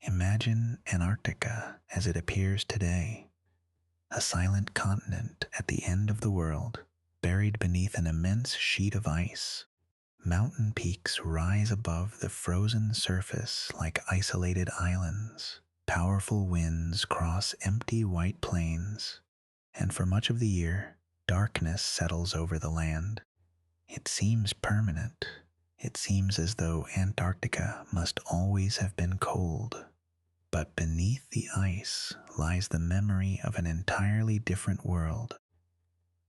Imagine Antarctica as it appears today, a silent continent at the end of the world, buried beneath an immense sheet of ice. Mountain peaks rise above the frozen surface like isolated islands. Powerful winds cross empty white plains, and for much of the year, darkness settles over the land. It seems permanent. It seems as though Antarctica must always have been cold. But beneath the ice lies the memory of an entirely different world.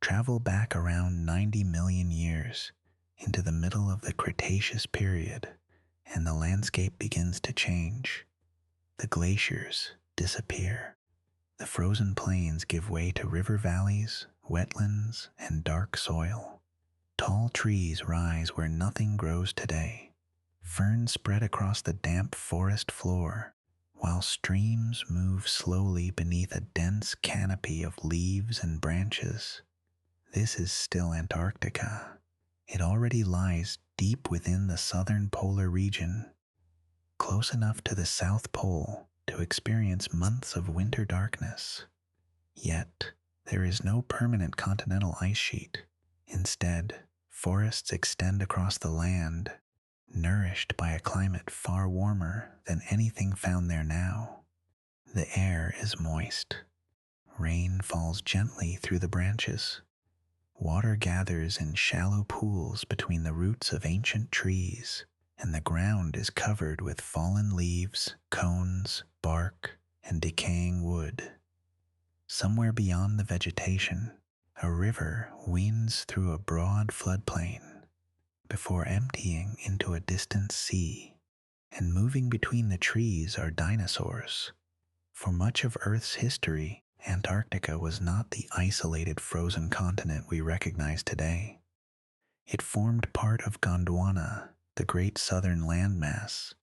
Travel back around 90 million years into the middle of the Cretaceous Period, and the landscape begins to change. The glaciers disappear. The frozen plains give way to river valleys, wetlands, and dark soil. Tall trees rise where nothing grows today. Ferns spread across the damp forest floor, while streams move slowly beneath a dense canopy of leaves and branches. This is still Antarctica. It already lies deep within the southern polar region, close enough to the South Pole to experience months of winter darkness. Yet, there is no permanent continental ice sheet. Instead, forests extend across the land, nourished by a climate far warmer than anything found there now. The air is moist. Rain falls gently through the branches. Water gathers in shallow pools between the roots of ancient trees, and the ground is covered with fallen leaves, cones, bark, and decaying wood. Somewhere beyond the vegetation, a river winds through a broad floodplain before emptying into a distant sea, and moving between the trees are dinosaurs. For much of Earth's history, Antarctica was not the isolated frozen continent we recognize today. It formed part of Gondwana, the great southern landmass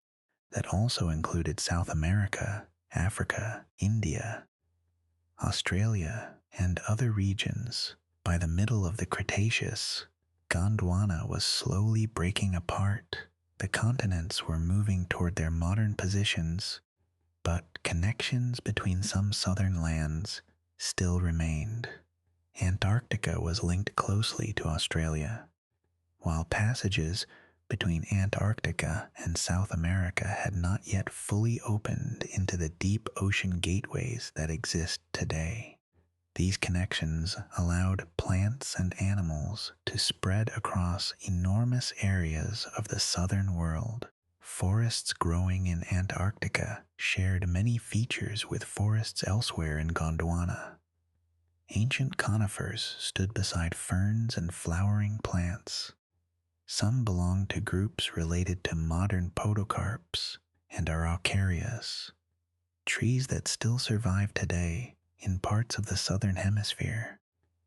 that also included South America, Africa, India, Australia, and other regions. By the middle of the Cretaceous, Gondwana was slowly breaking apart. The continents were moving toward their modern positions, but connections between some southern lands still remained. Antarctica was linked closely to Australia, while passages between Antarctica and South America had not yet fully opened into the deep ocean gateways that exist today. These connections allowed plants and animals to spread across enormous areas of the southern world. Forests growing in Antarctica shared many features with forests elsewhere in Gondwana. Ancient conifers stood beside ferns and flowering plants. Some belonged to groups related to modern podocarps and araucarias, trees that still survive today in parts of the southern hemisphere.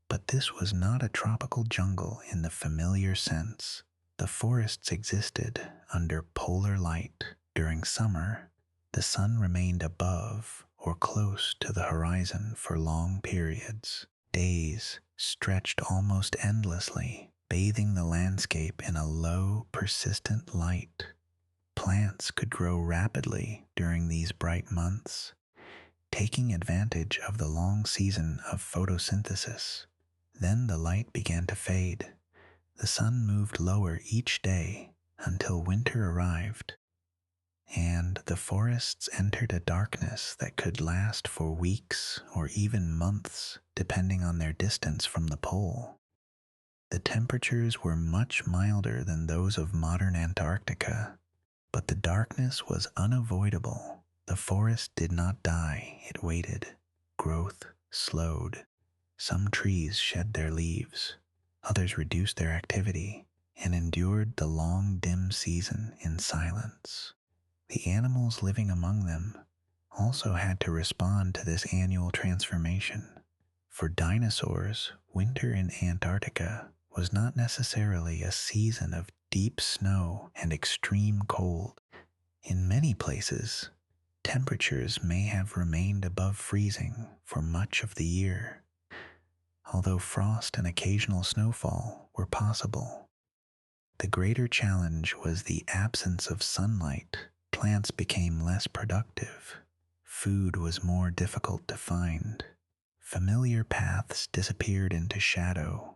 But this was not a tropical jungle in the familiar sense. The forests existed under polar light. During summer, the sun remained above or close to the horizon for long periods. Days stretched almost endlessly, bathing the landscape in a low, persistent light. Plants could grow rapidly during these bright months, taking advantage of the long season of photosynthesis. Then the light began to fade. The sun moved lower each day until winter arrived, and the forests entered a darkness that could last for weeks or even months, depending on their distance from the pole. The temperatures were much milder than those of modern Antarctica, but the darkness was unavoidable. The forest did not die, it waited. Growth slowed. Some trees shed their leaves. Others reduced their activity and endured the long, dim season in silence. The animals living among them also had to respond to this annual transformation. For dinosaurs, winter in Antarctica was not necessarily a season of deep snow and extreme cold. In many places, temperatures may have remained above freezing for much of the year, although frost and occasional snowfall were possible. The greater challenge was the absence of sunlight. plants became less productive, food was more difficult to find, familiar paths disappeared into shadow,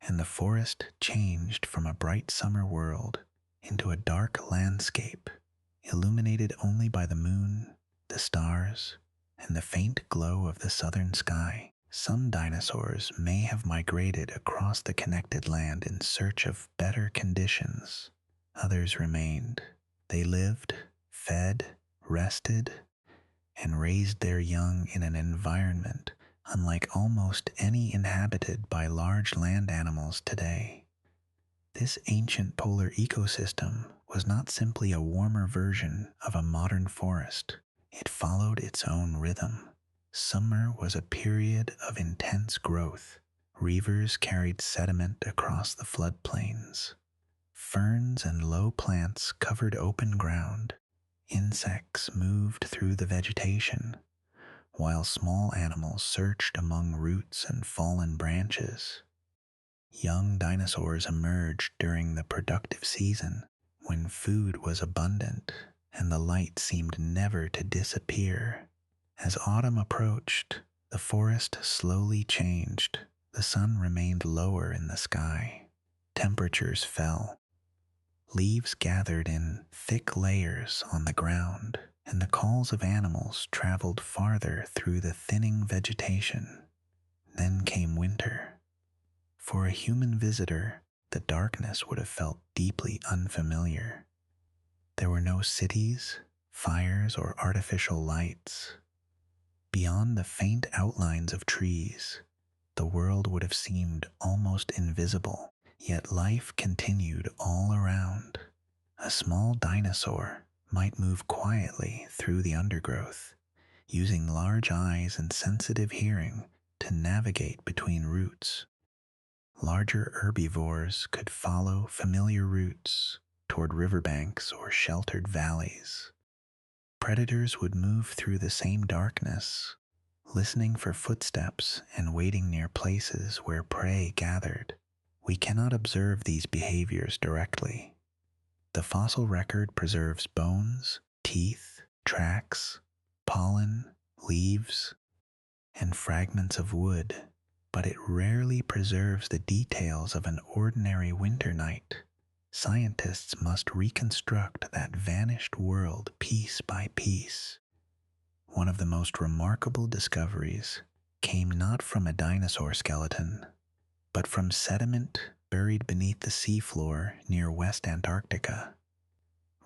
and the forest changed from a bright summer world into a dark landscape, illuminated only by the moon, the stars, and the faint glow of the southern sky. Some dinosaurs may have migrated across the connected land in search of better conditions. Others remained. They lived, fed, rested, and raised their young in an environment unlike almost any inhabited by large land animals today. This ancient polar ecosystem was not simply a warmer version of a modern forest. It followed its own rhythm. Summer was a period of intense growth. Rivers carried sediment across the floodplains. Ferns and low plants covered open ground. Insects moved through the vegetation, while small animals searched among roots and fallen branches. Young dinosaurs emerged during the productive season, when food was abundant and the light seemed never to disappear. As autumn approached, the forest slowly changed. The sun remained lower in the sky. Temperatures fell. Leaves gathered in thick layers on the ground, and the calls of animals traveled farther through the thinning vegetation. Then came winter. For a human visitor, the darkness would have felt deeply unfamiliar. There were no cities, fires, or artificial lights. Beyond the faint outlines of trees, the world would have seemed almost invisible, yet life continued all around. A small dinosaur might move quietly through the undergrowth, using large eyes and sensitive hearing to navigate between roots. Larger herbivores could follow familiar routes toward riverbanks or sheltered valleys. Predators would move through the same darkness, listening for footsteps and waiting near places where prey gathered. We cannot observe these behaviors directly. The fossil record preserves bones, teeth, tracks, pollen, leaves, and fragments of wood, but it rarely preserves the details of an ordinary winter night. Scientists must reconstruct that vanished world piece by piece. One of the most remarkable discoveries came not from a dinosaur skeleton, but from sediment buried beneath the seafloor near West Antarctica.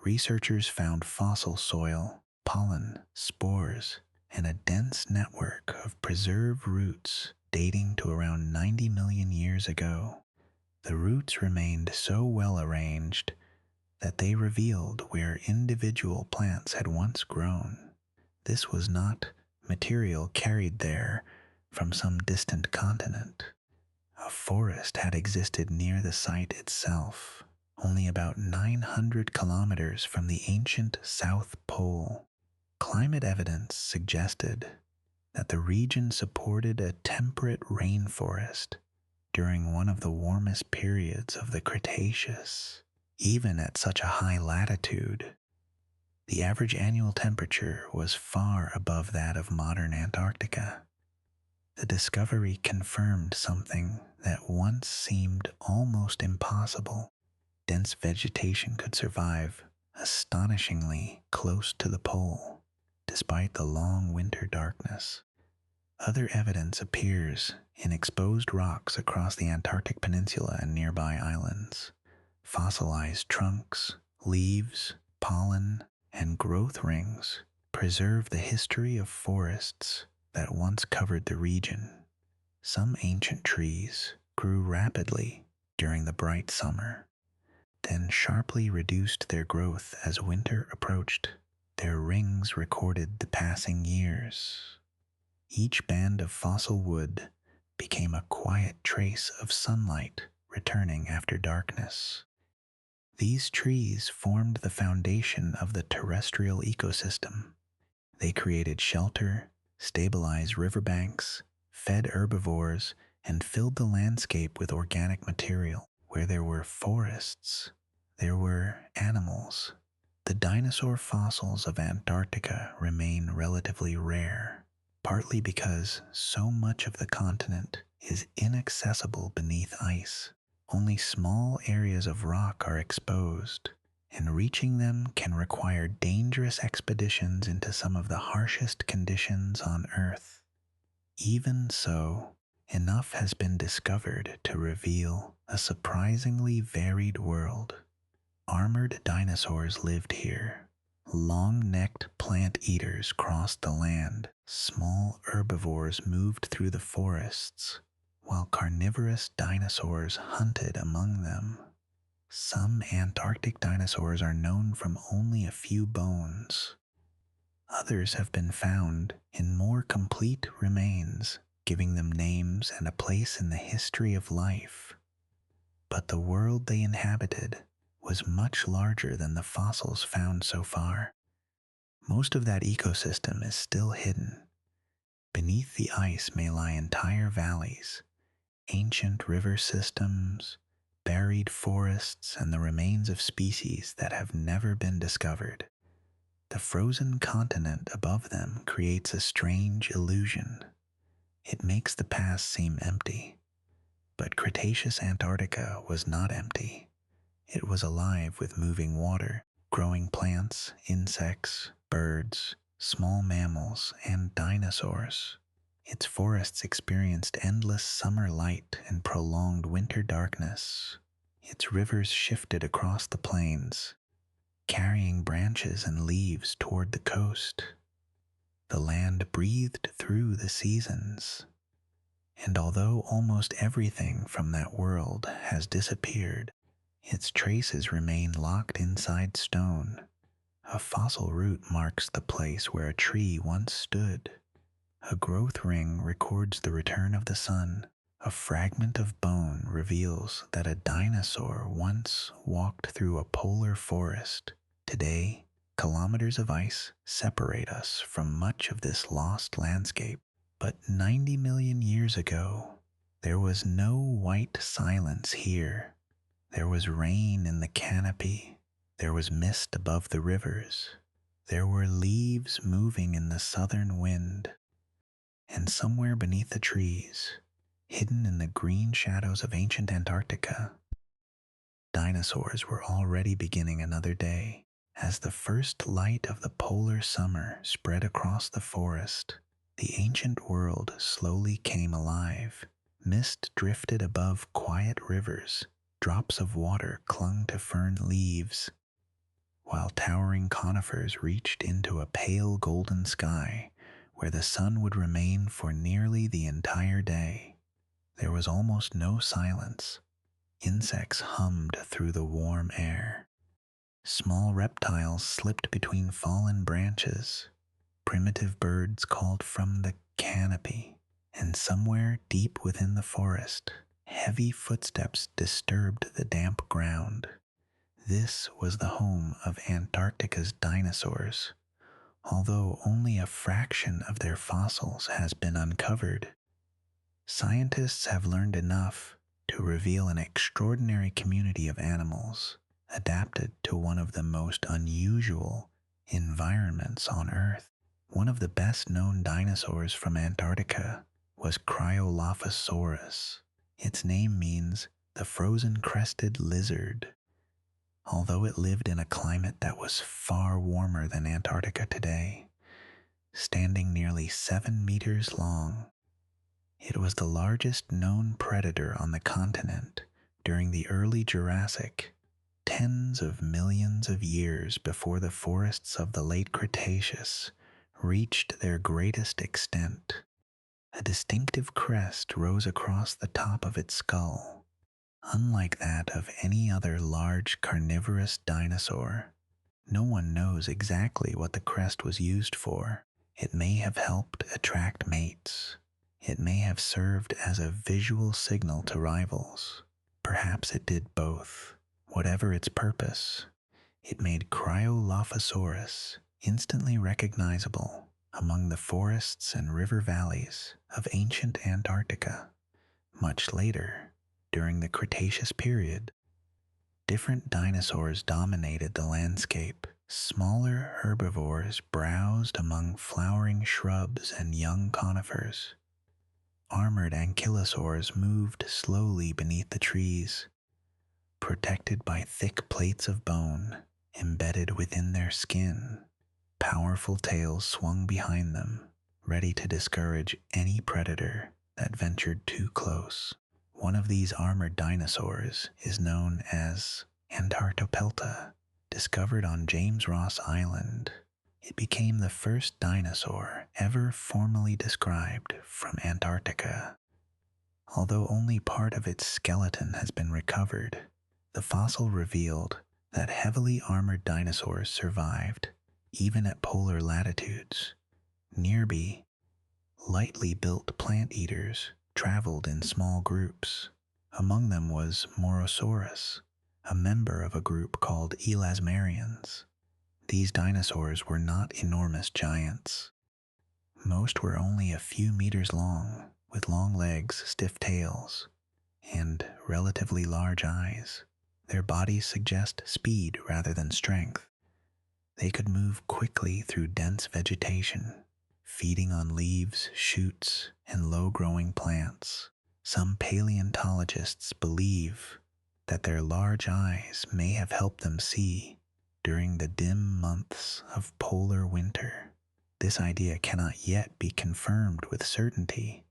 Researchers found fossil soil, pollen, spores, and a dense network of preserved roots dating to around 90 million years ago. The roots remained so well arranged that they revealed where individual plants had once grown. This was not material carried there from some distant continent. A forest had existed near the site itself, only about 900 kilometers from the ancient South Pole. Climate evidence suggested that the region supported a temperate rainforest during one of the warmest periods of the Cretaceous. Even at such a high latitude, the average annual temperature was far above that of modern Antarctica. The discovery confirmed something that once seemed almost impossible. Dense vegetation could survive astonishingly close to the pole, despite the long winter darkness. Other evidence appears in exposed rocks across the Antarctic Peninsula and nearby islands. Fossilized trunks, leaves, pollen, and growth rings preserve the history of forests that once covered the region. Some ancient trees grew rapidly during the bright summer, then sharply reduced their growth as winter approached. Their rings recorded the passing years. Each band of fossil wood became a quiet trace of sunlight returning after darkness. These trees formed the foundation of the terrestrial ecosystem. They created shelter, stabilized riverbanks, fed herbivores, and filled the landscape with organic material. Where there were forests, there were animals. The dinosaur fossils of Antarctica remain relatively rare, partly because so much of the continent is inaccessible beneath ice. Only small areas of rock are exposed, and reaching them can require dangerous expeditions into some of the harshest conditions on Earth. Even so, enough has been discovered to reveal a surprisingly varied world. Armored dinosaurs lived here. Long-necked plant eaters crossed the land. Small herbivores moved through the forests, while carnivorous dinosaurs hunted among them. Some Antarctic dinosaurs are known from only a few bones. Others have been found in more complete remains, giving them names and a place in the history of life. But the world they inhabited was much larger than the fossils found so far. Most of that ecosystem is still hidden. Beneath the ice may lie entire valleys, ancient river systems, buried forests, and the remains of species that have never been discovered. The frozen continent above them creates a strange illusion. It makes the past seem empty. But Cretaceous Antarctica was not empty. It was alive with moving water, growing plants, insects, birds, small mammals, and dinosaurs. Its forests experienced endless summer light and prolonged winter darkness. Its rivers shifted across the plains, carrying branches and leaves toward the coast. The land breathed through the seasons. And although almost everything from that world has disappeared, its traces remain locked inside stone. A fossil root marks the place where a tree once stood. A growth ring records the return of the sun. A fragment of bone reveals that a dinosaur once walked through a polar forest. Today, kilometers of ice separate us from much of this lost landscape. But 90 million years ago, there was no white silence here. There was rain in the canopy. There was mist above the rivers. There were leaves moving in the southern wind. And somewhere beneath the trees, hidden in the green shadows of ancient Antarctica, dinosaurs were already beginning another day. As the first light of the polar summer spread across the forest, the ancient world slowly came alive. Mist drifted above quiet rivers. Drops of water clung to fern leaves, while towering conifers reached into a pale golden sky where the sun would remain for nearly the entire day. There was almost no silence. Insects hummed through the warm air. Small reptiles slipped between fallen branches. Primitive birds called from the canopy, and somewhere deep within the forest, heavy footsteps disturbed the damp ground. This was the home of Antarctica's dinosaurs, although only a fraction of their fossils has been uncovered. Scientists have learned enough to reveal an extraordinary community of animals adapted to one of the most unusual environments on Earth. One of the best-known dinosaurs from Antarctica was Cryolophosaurus. Its name means the frozen crested lizard. Although it lived in a climate that was far warmer than Antarctica today, standing nearly 7 meters long, it was the largest known predator on the continent during the early Jurassic, tens of millions of years before the forests of the late Cretaceous reached their greatest extent. A distinctive crest rose across the top of its skull, unlike that of any other large carnivorous dinosaur. No one knows exactly what the crest was used for. It may have helped attract mates. It may have served as a visual signal to rivals. Perhaps it did both. Whatever its purpose, it made Cryolophosaurus instantly recognizable among the forests and river valleys of ancient Antarctica. Much later, during the Cretaceous Period, different dinosaurs dominated the landscape. Smaller herbivores browsed among flowering shrubs and young conifers. Armored ankylosaurs moved slowly beneath the trees, protected by thick plates of bone embedded within their skin. Powerful tails swung behind them, ready to discourage any predator that ventured too close. One of these armored dinosaurs is known as Antarctica, discovered on James Ross Island. It became the first dinosaur ever formally described from Antarctica. Although only part of its skeleton has been recovered, the fossil revealed that heavily armored dinosaurs survived even at polar latitudes. Nearby, lightly built plant eaters traveled in small groups. Among them was Morosaurus, a member of a group called elasmarians. These dinosaurs were not enormous giants. Most were only a few meters long, with long legs, stiff tails, and relatively large eyes. Their bodies suggest speed rather than strength. They could move quickly through dense vegetation, feeding on leaves, shoots, and low-growing plants. Some paleontologists believe that their large eyes may have helped them see during the dim months of polar winter. This idea cannot yet be confirmed with certainty,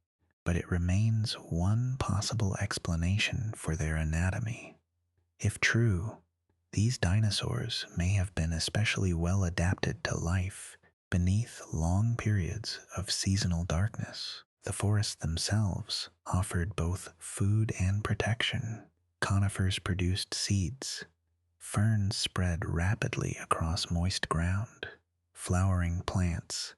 but it remains one possible explanation for their anatomy. If true, these dinosaurs may have been especially well adapted to life beneath long periods of seasonal darkness. The forests themselves offered both food and protection. Conifers produced seeds. Ferns spread rapidly across moist ground. Flowering plants,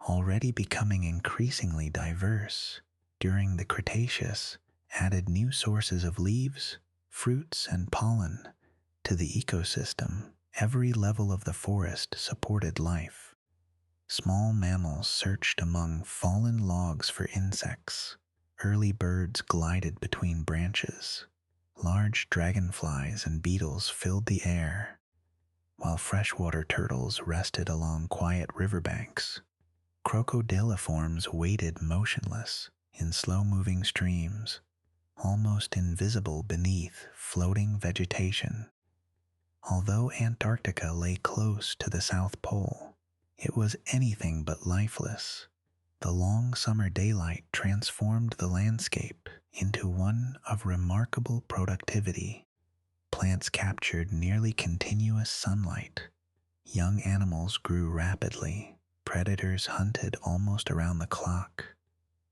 already becoming increasingly diverse during the Cretaceous, added new sources of leaves, fruits, and pollen to the ecosystem. Every level of the forest supported life. Small mammals searched among fallen logs for insects. Early birds glided between branches. Large dragonflies and beetles filled the air, while freshwater turtles rested along quiet riverbanks. Crocodiliforms waded motionless in slow-moving streams, almost invisible beneath floating vegetation. Although Antarctica lay close to the South Pole, it was anything but lifeless. The long summer daylight transformed the landscape into one of remarkable productivity. Plants captured nearly continuous sunlight. Young animals grew rapidly. Predators hunted almost around the clock.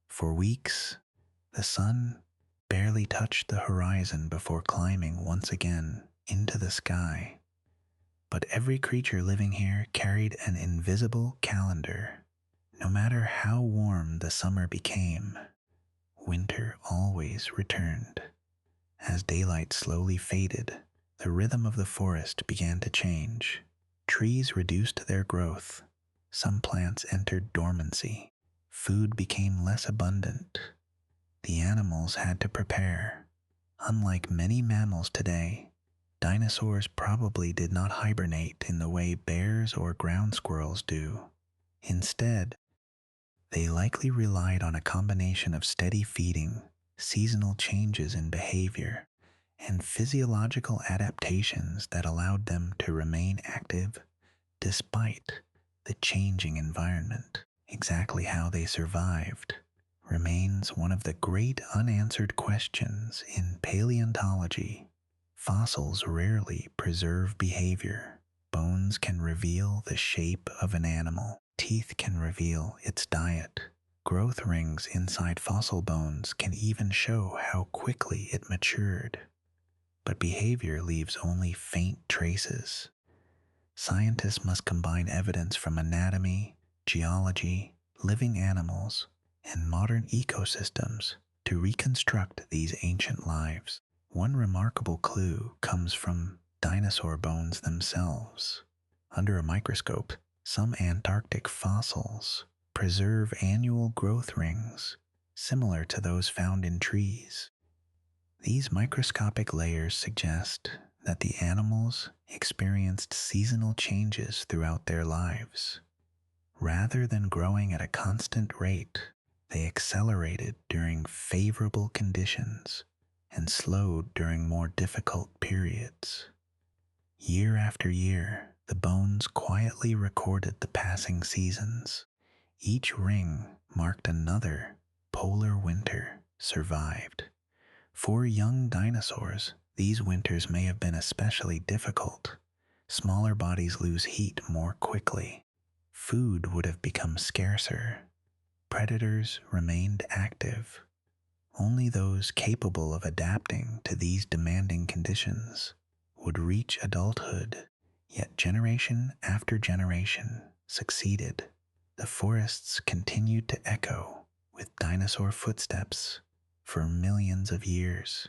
For weeks, the sun barely touched the horizon before climbing once again into the sky. But every creature living here carried an invisible calendar. No matter how warm the summer became, winter always returned. As daylight slowly faded, the rhythm of the forest began to change. Trees reduced their growth. Some plants entered dormancy. Food became less abundant. The animals had to prepare. Unlike many mammals today, dinosaurs probably did not hibernate in the way bears or ground squirrels do. Instead, they likely relied on a combination of steady feeding, seasonal changes in behavior, and physiological adaptations that allowed them to remain active despite the changing environment. Exactly how they survived remains one of the great unanswered questions in paleontology. Fossils rarely preserve behavior. Bones can reveal the shape of an animal. Teeth can reveal its diet. Growth rings inside fossil bones can even show how quickly it matured. But behavior leaves only faint traces. Scientists must combine evidence from anatomy, geology, living animals, and modern ecosystems to reconstruct these ancient lives. One remarkable clue comes from dinosaur bones themselves. Under a microscope, some Antarctic fossils preserve annual growth rings similar to those found in trees. These microscopic layers suggest that the animals experienced seasonal changes throughout their lives. Rather than growing at a constant rate, they accelerated during favorable conditions and slowed during more difficult periods. Year after year, the bones quietly recorded the passing seasons. Each ring marked another polar winter survived. For young dinosaurs, these winters may have been especially difficult. Smaller bodies lose heat more quickly. Food would have become scarcer. Predators remained active. Only those capable of adapting to these demanding conditions would reach adulthood, yet generation after generation succeeded. The forests continued to echo with dinosaur footsteps for millions of years.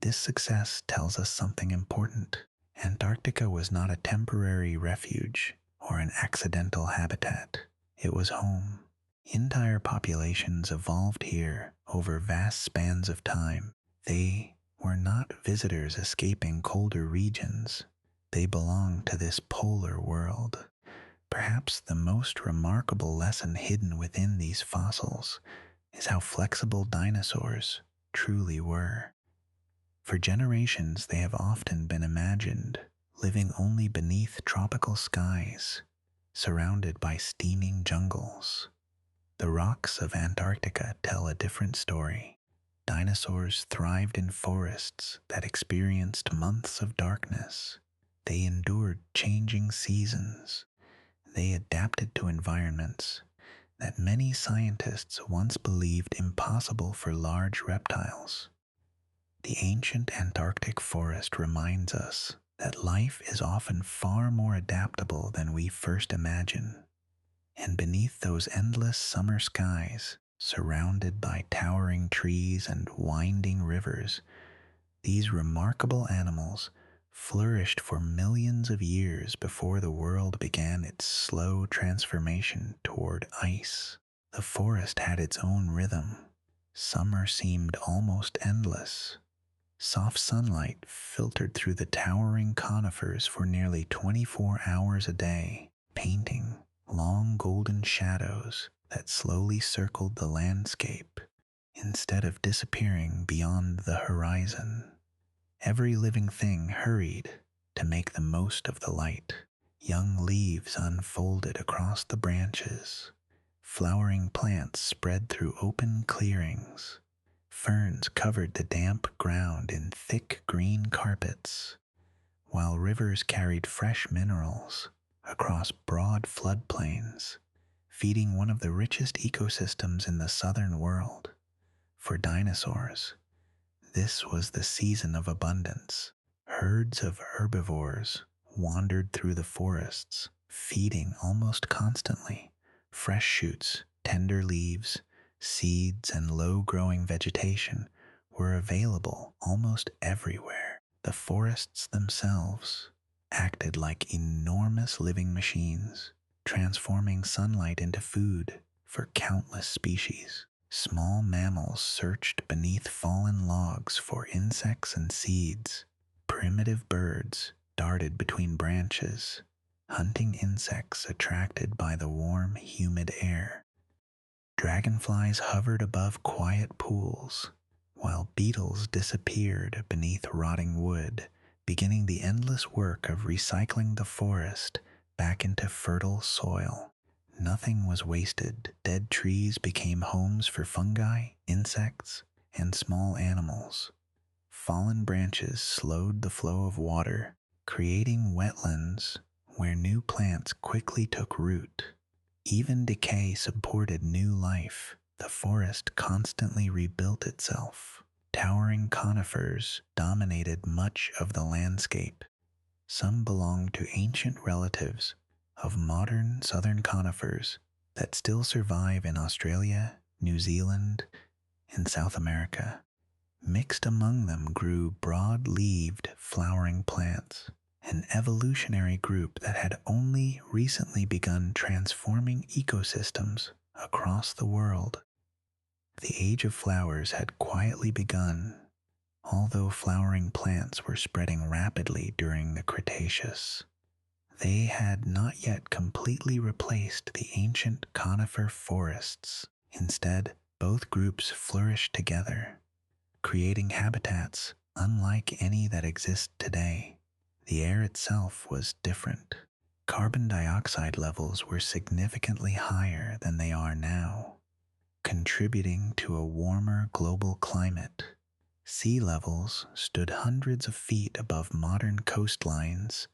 This success tells us something important. Antarctica was not a temporary refuge or an accidental habitat. It was home. Entire populations evolved here over vast spans of time. They were not visitors escaping colder regions. They belonged to this polar world. Perhaps the most remarkable lesson hidden within these fossils is how flexible dinosaurs truly were. For generations, they have often been imagined living only beneath tropical skies, surrounded by steaming jungles. The rocks of Antarctica tell a different story. Dinosaurs thrived in forests that experienced months of darkness. They endured changing seasons. They adapted to environments that many scientists once believed impossible for large reptiles. The ancient Antarctic forest reminds us that life is often far more adaptable than we first imagine. And beneath those endless summer skies, surrounded by towering trees and winding rivers, these remarkable animals flourished for millions of years before the world began its slow transformation toward ice. The forest had its own rhythm. Summer seemed almost endless. Soft sunlight filtered through the towering conifers for nearly 24 hours a day, painting long golden shadows that slowly circled the landscape instead of disappearing beyond the horizon. Every living thing hurried to make the most of the light. Young leaves unfolded across the branches. Flowering plants spread through open clearings. Ferns covered the damp ground in thick green carpets, while rivers carried fresh minerals across broad floodplains, feeding one of the richest ecosystems in the southern world. For dinosaurs, this was the season of abundance. Herds of herbivores wandered through the forests, feeding almost constantly. Fresh shoots, tender leaves, seeds, and low-growing vegetation were available almost everywhere. The forests themselves acted like enormous living machines, transforming sunlight into food for countless species. Small mammals searched beneath fallen logs for insects and seeds. Primitive birds darted between branches, hunting insects attracted by the warm, humid air. Dragonflies hovered above quiet pools, while beetles disappeared beneath rotting wood, beginning the endless work of recycling the forest back into fertile soil. Nothing was wasted. Dead trees became homes for fungi, insects, and small animals. Fallen branches slowed the flow of water, creating wetlands where new plants quickly took root. Even decay supported new life. The forest constantly rebuilt itself. Towering conifers dominated much of the landscape. Some belonged to ancient relatives of modern southern conifers that still survive in Australia, New Zealand, and South America. Mixed among them grew broad-leaved flowering plants, an evolutionary group that had only recently begun transforming ecosystems across the world. The age of flowers had quietly begun, Although flowering plants were spreading rapidly during the Cretaceous, they had not yet completely replaced the ancient conifer forests. Instead, both groups flourished together, creating habitats unlike any that exist today. The air itself was different. Carbon dioxide levels were significantly higher than they are now, contributing to a warmer global climate. Sea levels stood hundreds of feet above modern coastlines,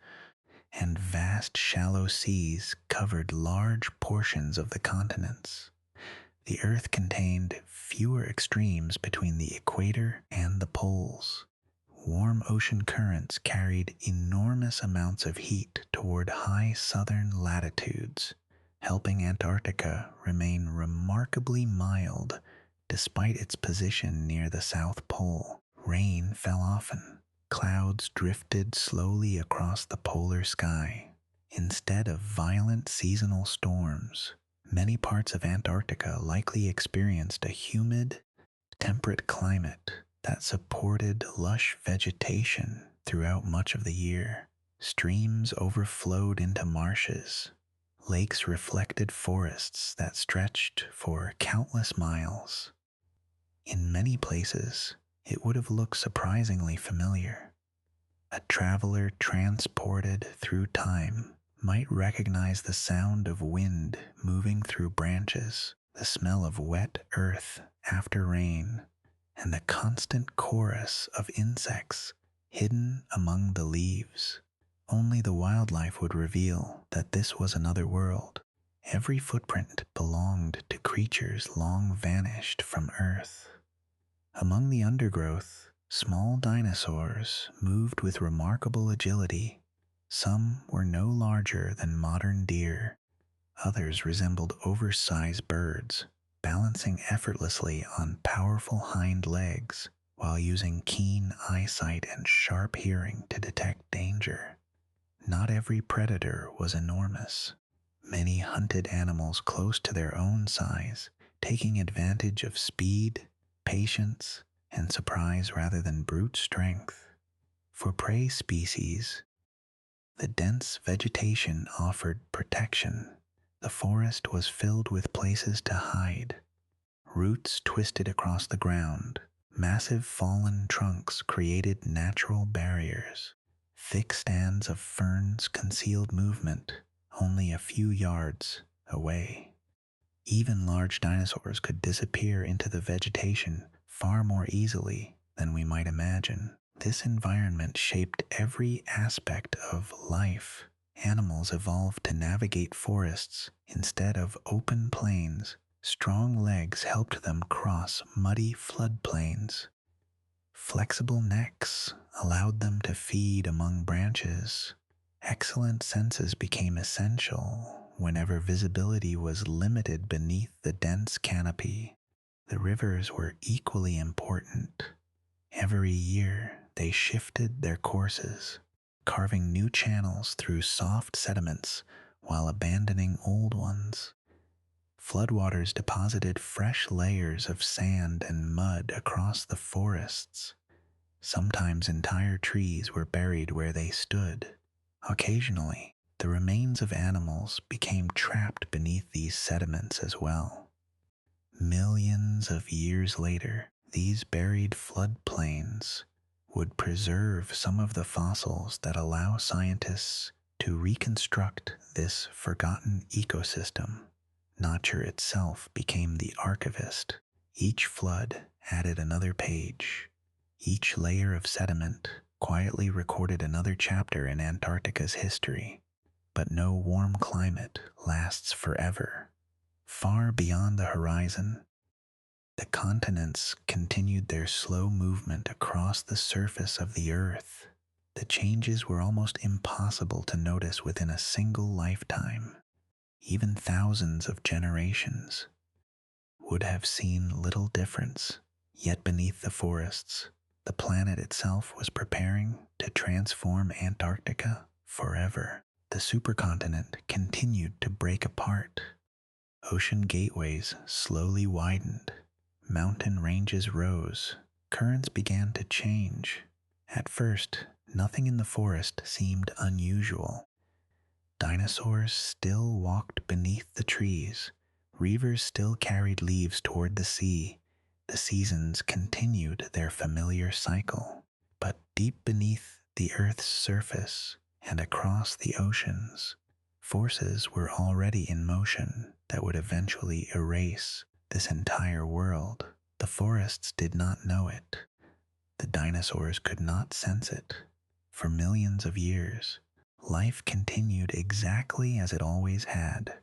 and vast shallow seas covered large portions of the continents. The Earth contained fewer extremes between the equator and the poles. Warm ocean currents carried enormous amounts of heat toward high southern latitudes, helping Antarctica remain remarkably mild despite its position near the South Pole. Rain fell often. Clouds drifted slowly across the polar sky. Instead of violent seasonal storms, many parts of Antarctica likely experienced a humid, temperate climate that supported lush vegetation throughout much of the year. Streams overflowed into marshes. Lakes reflected forests that stretched for countless miles. In many places, it would have looked surprisingly familiar. A traveler transported through time might recognize the sound of wind moving through branches, the smell of wet earth after rain, and the constant chorus of insects hidden among the leaves. Only the wildlife would reveal that this was another world. Every footprint belonged to creatures long vanished from Earth. Among the undergrowth, small dinosaurs moved with remarkable agility. Some were no larger than modern deer. Others resembled oversized birds, balancing effortlessly on powerful hind legs while using keen eyesight and sharp hearing to detect danger. Not every predator was enormous. Many hunted animals close to their own size, taking advantage of speed, patience, and surprise rather than brute strength. For prey species, the dense vegetation offered protection. The forest was filled with places to hide. Roots twisted across the ground. Massive fallen trunks created natural barriers. Thick stands of ferns concealed movement only a few yards away. Even large dinosaurs could disappear into the vegetation far more easily than we might imagine. This environment shaped every aspect of life. Animals evolved to navigate forests instead of open plains. Strong legs helped them cross muddy floodplains. Flexible necks allowed them to feed among branches. Excellent senses became essential whenever visibility was limited beneath the dense canopy. The rivers were equally important. Every year, they shifted their courses, carving new channels through soft sediments while abandoning old ones. Floodwaters deposited fresh layers of sand and mud across the forests. Sometimes entire trees were buried where they stood. Occasionally, the remains of animals became trapped beneath these sediments as well. Millions of years later, these buried floodplains would preserve some of the fossils that allow scientists to reconstruct this forgotten ecosystem. Nature itself became the archivist. Each flood added another page. Each layer of sediment quietly recorded another chapter in Antarctica's history. But no warm climate lasts forever. Far beyond the horizon, the continents continued their slow movement across the surface of the Earth. The changes were almost impossible to notice within a single lifetime. Even thousands of generations would have seen little difference. Yet beneath the forests, the planet itself was preparing to transform Antarctica forever. The supercontinent continued to break apart. Ocean gateways slowly widened. Mountain ranges rose, currents began to change. At first, nothing in the forest seemed unusual. Dinosaurs still walked beneath the trees. Rivers still carried leaves toward the sea. The seasons continued their familiar cycle. But deep beneath the Earth's surface and across the oceans, forces were already in motion that would eventually erase this entire world. The forests did not know it. The dinosaurs could not sense it. For millions of years, life continued exactly as it always had.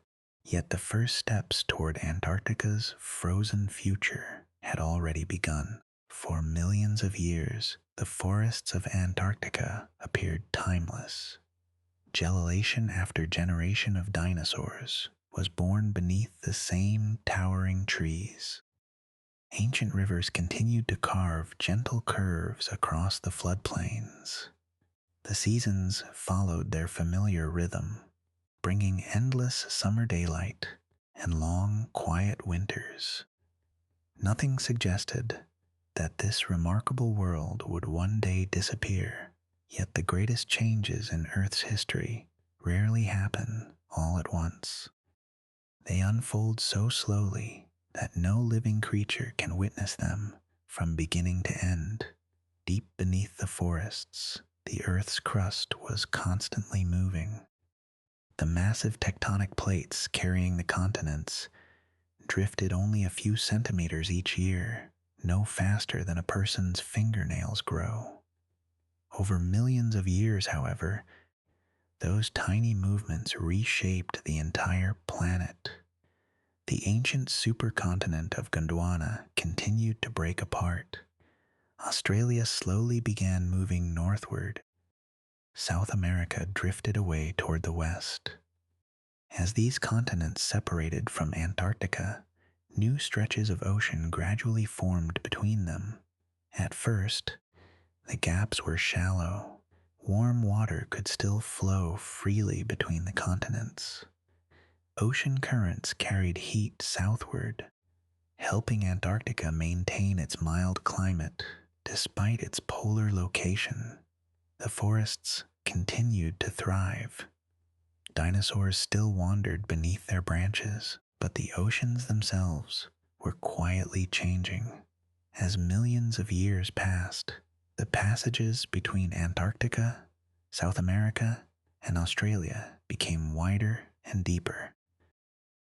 Yet the first steps toward Antarctica's frozen future had already begun. For millions of years, the forests of Antarctica appeared timeless. Generation after generation of dinosaurs was born beneath the same towering trees. Ancient rivers continued to carve gentle curves across the floodplains. The seasons followed their familiar rhythm, bringing endless summer daylight and long, quiet winters. Nothing suggested that this remarkable world would one day disappear, yet the greatest changes in Earth's history rarely happen all at once. They unfold so slowly that no living creature can witness them from beginning to end. Deep beneath the forests, the Earth's crust was constantly moving. The massive tectonic plates carrying the continents drifted only a few centimeters each year, no faster than a person's fingernails grow. Over millions of years, however, those tiny movements reshaped the entire planet. The ancient supercontinent of Gondwana continued to break apart. Australia slowly began moving northward. South America drifted away toward the west. As these continents separated from Antarctica, new stretches of ocean gradually formed between them. At first, the gaps were shallow. Warm water could still flow freely between the continents. Ocean currents carried heat southward, helping Antarctica maintain its mild climate despite its polar location. The forests continued to thrive. Dinosaurs still wandered beneath their branches, but the oceans themselves were quietly changing. As millions of years passed, the passages between Antarctica, South America, and Australia became wider and deeper.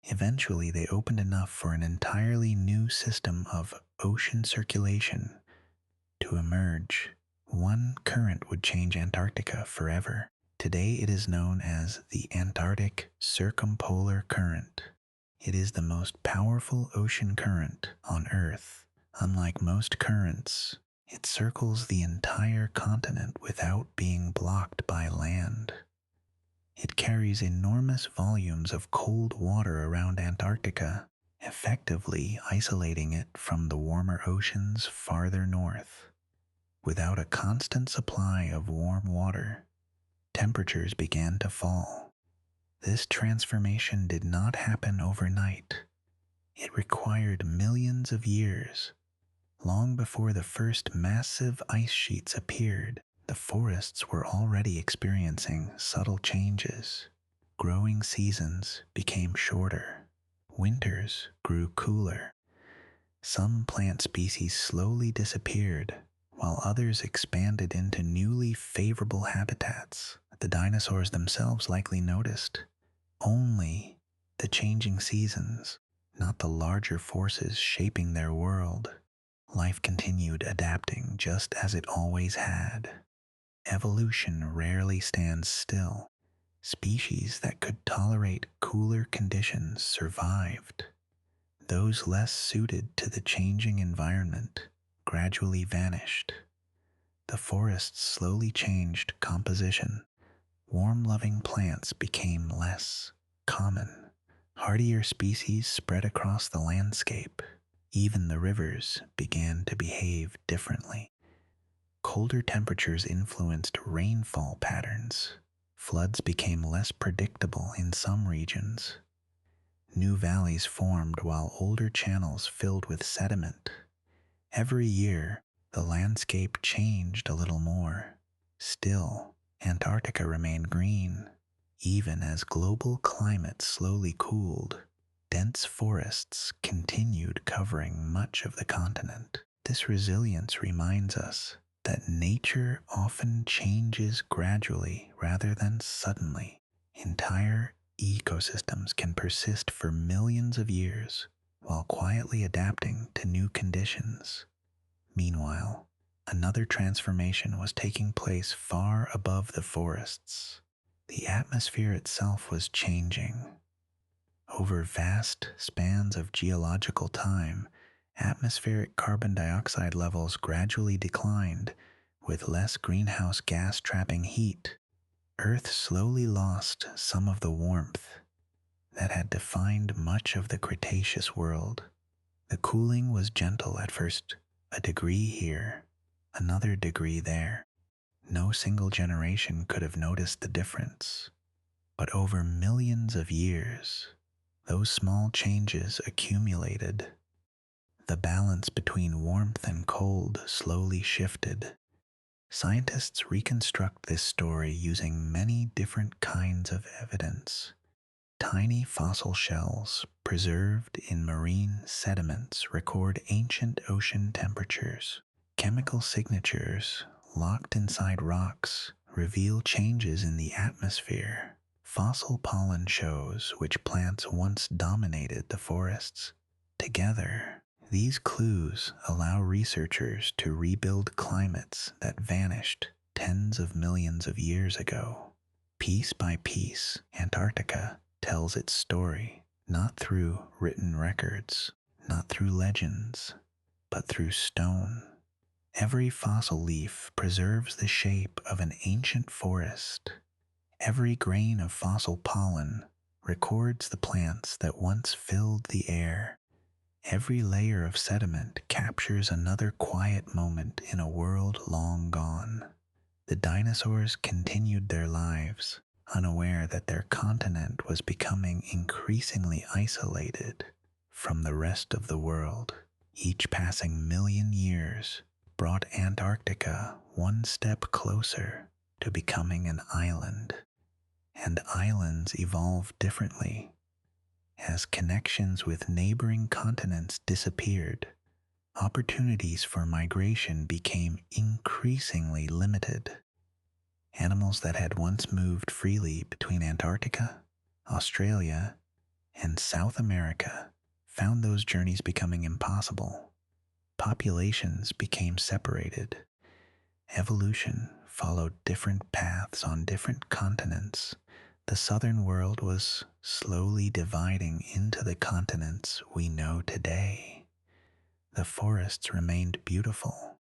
Eventually, they opened enough for an entirely new system of ocean circulation to emerge. One current would change Antarctica forever. Today it is known as the Antarctic Circumpolar Current. It is the most powerful ocean current on Earth. Unlike most currents, it circles the entire continent without being blocked by land. It carries enormous volumes of cold water around Antarctica, effectively isolating it from the warmer oceans farther north. Without a constant supply of warm water, temperatures began to fall. This transformation did not happen overnight. It required millions of years. Long before the first massive ice sheets appeared, the forests were already experiencing subtle changes. Growing seasons became shorter. Winters grew cooler. Some plant species slowly disappeared, while others expanded into newly favorable habitats. The dinosaurs themselves likely noticed only the changing seasons, not the larger forces shaping their world. Life continued adapting just as it always had. Evolution rarely stands still. Species that could tolerate cooler conditions survived. Those less suited to the changing environment gradually vanished. The forests slowly changed composition. Warm-loving plants became less common. Hardier species spread across the landscape. Even the rivers began to behave differently. Colder temperatures influenced rainfall patterns. Floods became less predictable in some regions. New valleys formed while older channels filled with sediment. Every year, the landscape changed a little more. Still, Antarctica remained green. Even as global climate slowly cooled, dense forests continued covering much of the continent. This resilience reminds us that nature often changes gradually rather than suddenly. Entire ecosystems can persist for millions of years while quietly adapting to new conditions. Meanwhile, another transformation was taking place far above the forests. The atmosphere itself was changing. Over vast spans of geological time, atmospheric carbon dioxide levels gradually declined, with less greenhouse gas trapping heat. Earth slowly lost some of the warmth that had defined much of the Cretaceous world. The cooling was gentle at first, a degree here, another degree there. No single generation could have noticed the difference. But over millions of years, those small changes accumulated. The balance between warmth and cold slowly shifted. Scientists reconstruct this story using many different kinds of evidence. Tiny fossil shells preserved in marine sediments record ancient ocean temperatures. Chemical signatures locked inside rocks reveal changes in the atmosphere. Fossil pollen shows which plants once dominated the forests. Together, these clues allow researchers to rebuild climates that vanished tens of millions of years ago. Piece by piece, Antarctica tells its story, not through written records, not through legends, but through stone. Every fossil leaf preserves the shape of an ancient forest. Every grain of fossil pollen records the plants that once filled the air. Every layer of sediment captures another quiet moment in a world long gone. The dinosaurs continued their lives, unaware that their continent was becoming increasingly isolated from the rest of the world. Each passing million years brought Antarctica one step closer to becoming an island. And islands evolved differently. As connections with neighboring continents disappeared, opportunities for migration became increasingly limited. Animals that had once moved freely between Antarctica, Australia, and South America found those journeys becoming impossible. Populations became separated. Evolution followed different paths on different continents. The southern world was slowly dividing into the continents we know today. The forests remained beautiful.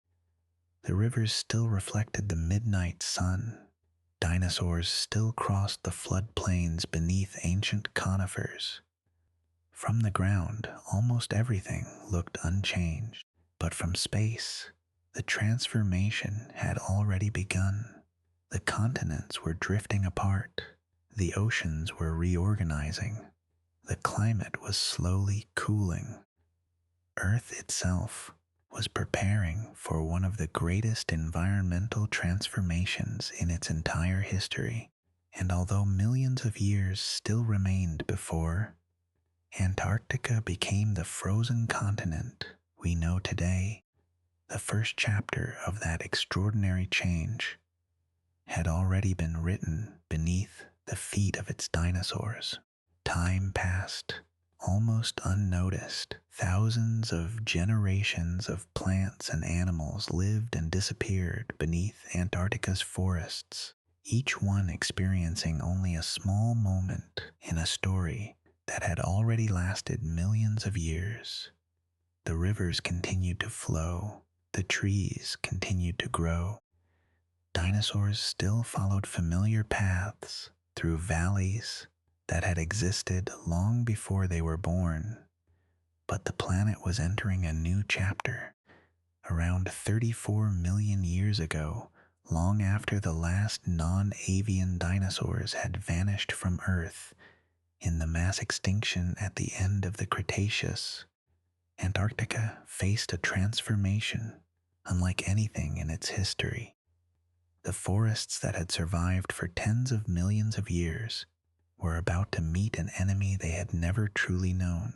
The rivers still reflected the midnight sun. Dinosaurs still crossed the floodplains beneath ancient conifers. From the ground, almost everything looked unchanged. But from space, the transformation had already begun. The continents were drifting apart. The oceans were reorganizing. The climate was slowly cooling. Earth itself was preparing for one of the greatest environmental transformations in its entire history. And although millions of years still remained before, Antarctica became the frozen continent we know today. The first chapter of that extraordinary change had already been written beneath the feet of its dinosaurs. Time passed, almost unnoticed. Thousands of generations of plants and animals lived and disappeared beneath Antarctica's forests, each one experiencing only a small moment in a story that had already lasted millions of years. The rivers continued to flow. The trees continued to grow. Dinosaurs still followed familiar paths through valleys that had existed long before they were born. But the planet was entering a new chapter. Around 34 million years ago, long after the last non-avian dinosaurs had vanished from Earth in the mass extinction at the end of the Cretaceous, Antarctica faced a transformation. unlike anything in its history. The forests that had survived for tens of millions of years were about to meet an enemy they had never truly known: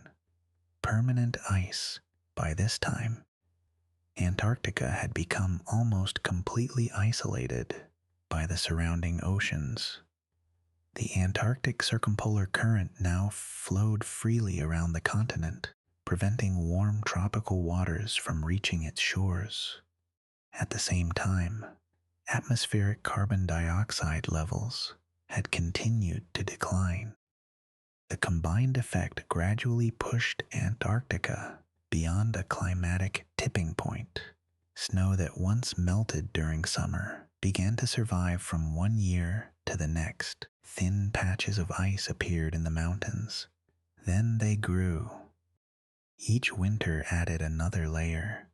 permanent ice. By this time, Antarctica had become almost completely isolated by the surrounding oceans. The Antarctic circumpolar current now flowed freely around the continent, preventing warm tropical waters from reaching its shores. At the same time, atmospheric carbon dioxide levels had continued to decline. The combined effect gradually pushed Antarctica beyond a climatic tipping point. Snow that once melted during summer began to survive from one year to the next. Thin patches of ice appeared in the mountains. Then they grew. Each winter added another layer.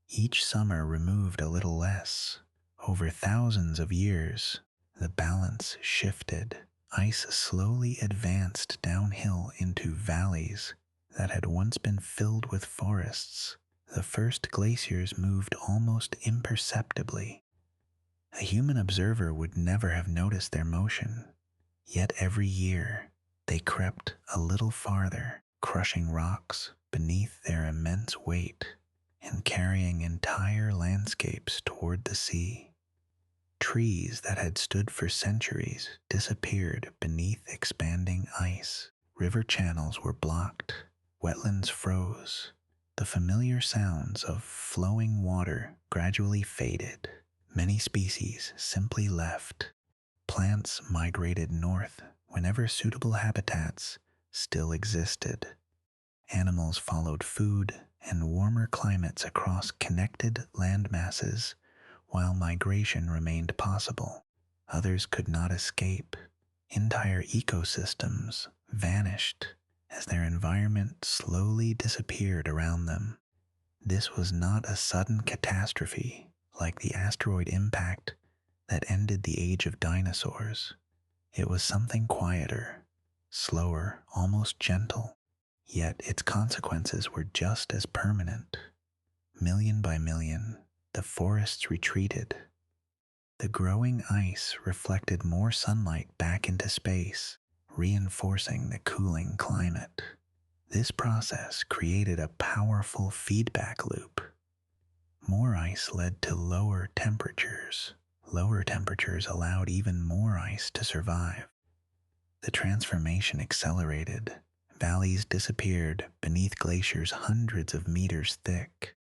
Each summer removed a little less. Over thousands of years, the balance shifted. Ice slowly advanced downhill into valleys that had once been filled with forests. The first glaciers moved almost imperceptibly. A human observer would never have noticed their motion. Yet every year, they crept a little farther, crushing rocks beneath their immense weight and carrying entire landscapes toward the sea. Trees that had stood for centuries disappeared beneath expanding ice. River channels were blocked. Wetlands froze. The familiar sounds of flowing water gradually faded. Many species simply left. Plants migrated north whenever suitable habitats still existed. Animals followed food and warmer climates across connected landmasses while migration remained possible. Others could not escape. Entire ecosystems vanished as their environment slowly disappeared around them. This was not a sudden catastrophe like the asteroid impact that ended the age of dinosaurs. It was something quieter, slower, almost gentle. Yet its consequences were just as permanent. Million by million, the forests retreated. The growing ice reflected more sunlight back into space, reinforcing the cooling climate. This process created a powerful feedback loop. More ice led to lower temperatures. Lower temperatures allowed even more ice to survive. The transformation accelerated. Valleys disappeared beneath glaciers hundreds of meters thick.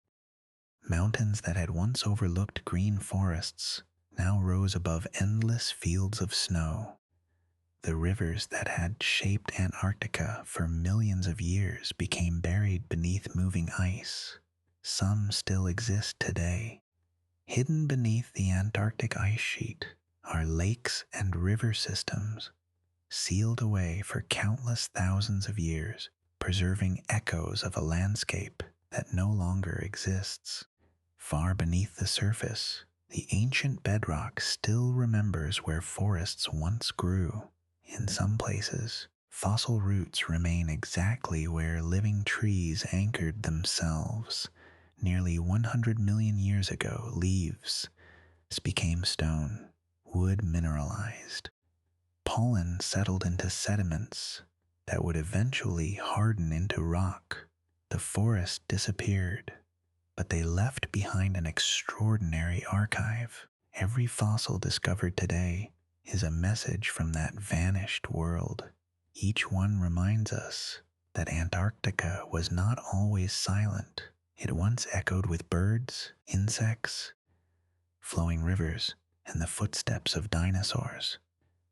Mountains that had once overlooked green forests now rose above endless fields of snow. The rivers that had shaped Antarctica for millions of years became buried beneath moving ice. Some still exist today. Hidden beneath the Antarctic ice sheet are lakes and river systems, sealed away for countless thousands of years, preserving echoes of a landscape that no longer exists. Far beneath the surface, the ancient bedrock still remembers where forests once grew. In some places, fossil roots remain exactly where living trees anchored themselves. Nearly 100 million years ago, leaves became stone, wood mineralized. Pollen settled into sediments that would eventually harden into rock. The forest disappeared, but they left behind an extraordinary archive. Every fossil discovered today is a message from that vanished world. Each one reminds us that Antarctica was not always silent. It once echoed with birds, insects, flowing rivers, and the footsteps of dinosaurs.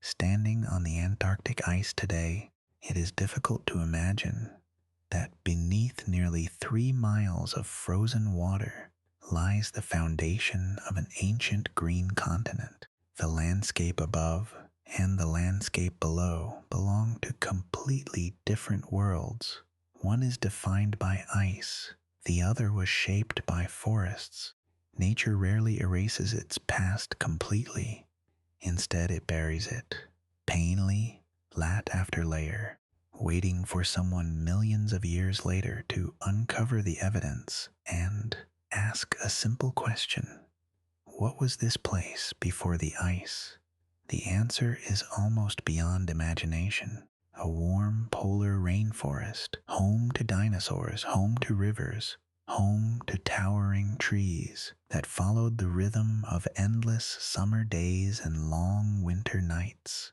Standing on the Antarctic ice today, it is difficult to imagine that beneath nearly 3 miles of frozen water lies the foundation of an ancient green continent. The landscape above and the landscape below belong to completely different worlds. One is defined by ice, the other was shaped by forests. Nature rarely erases its past completely. Instead, it buries it, painfully, lat after layer, waiting for someone millions of years later to uncover the evidence and Ask a simple question. What was this place before the ice? The answer is almost beyond imagination. A warm polar rainforest, home to dinosaurs, home to rivers, home to towering trees that followed the rhythm of endless summer days and long winter nights.